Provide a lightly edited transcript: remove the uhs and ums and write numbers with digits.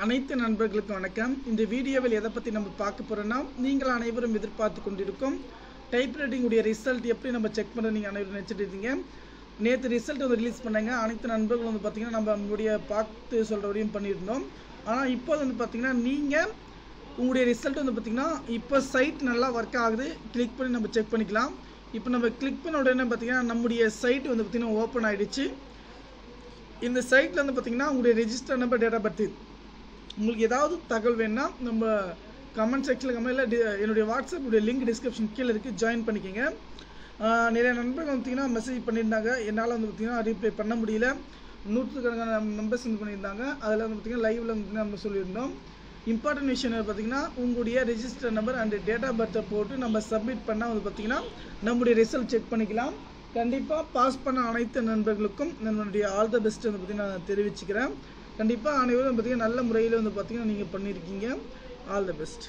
அனைத்து நண்பர்களுக்கும் வணக்கம். இந்த வீடியோவில் எதை பற்றி நம்ம பார்க்க போகிறோன்னா, நீங்கள் அனைவரும் எதிர்பார்த்து கொண்டிருக்கும் டைப்ரைட்டிங் உடைய ரிசல்ட் எப்படி நம்ம செக் பண்ண நீங்கள் அனைவரும் நினச்சிட்டு இருக்கீங்க. நேற்று ரிசல்ட் வந்து ரிலீஸ் பண்ணாங்க. அனைத்து நண்பர்களும் வந்து பார்த்திங்கன்னா நம்ம நம்மளுடைய பார்த்து சொல்கிற வரையும் பண்ணியிருந்தோம். ஆனால் இப்போது வந்து பார்த்திங்கன்னா நீங்கள் உங்களுடைய ரிசல்ட் வந்து பார்த்திங்கன்னா இப்போ சைட் நல்லா ஒர்க் ஆகுது. கிளிக் பண்ணி நம்ம செக் பண்ணிக்கலாம். இப்போ நம்ம கிளிக் பண்ண உடனே பார்த்திங்கன்னா நம்முடைய சைட் வந்து பார்த்திங்கன்னா ஓப்பன் ஆகிடுச்சு. இந்த சைட்டில் வந்து பார்த்திங்கன்னா உங்களுடைய register number, date of birth, உங்களுக்கு ஏதாவது தகவல் வேணுன்னா நம்ம கமெண்ட் செக்ஷனில் கமெண்ட்டில் என்னுடைய வாட்ஸ்அப்புடைய லிங்க் டிஸ்கிரிப்ஷன் கீழே இருக்குது, ஜாயின் பண்ணிக்கோங்க. நிறைய நண்பர்கள் பார்த்திங்கன்னா மெசேஜ் பண்ணியிருந்தாங்க. என்னால் வந்து பார்த்திங்கன்னா ரீப்ளை பண்ண முடியல. நூற்றுக்கணக்கான மெம்பர்ஸ் வந்து பண்ணியிருந்தாங்க. அதில் வந்து பார்த்திங்கன்னா லைவில் வந்து நம்ம சொல்லியிருந்தோம். இம்பார்ட்டன்ட் விஷயம் பார்த்திங்கன்னா உங்களுடைய register number and date of பர்த்தை போட்டு நம்ம சப்மிட் பண்ணால் வந்து பார்த்திங்கன்னா நம்முடைய ரிசல்ட் செக் பண்ணிக்கலாம். கண்டிப்பாக பாஸ் பண்ண அனைத்து நண்பர்களுக்கும் நம்மளுடைய ஆல் த பெஸ்ட் வந்து பார்த்திங்கன்னா நான் தெரிவிச்சுக்கிறேன். கண்டிப்பாக அனைவரும் பார்த்திங்கன்னா நல்ல முறையில் வந்து பார்த்திங்கன்னா நீங்கள் பண்ணியிருக்கீங்க. All the best.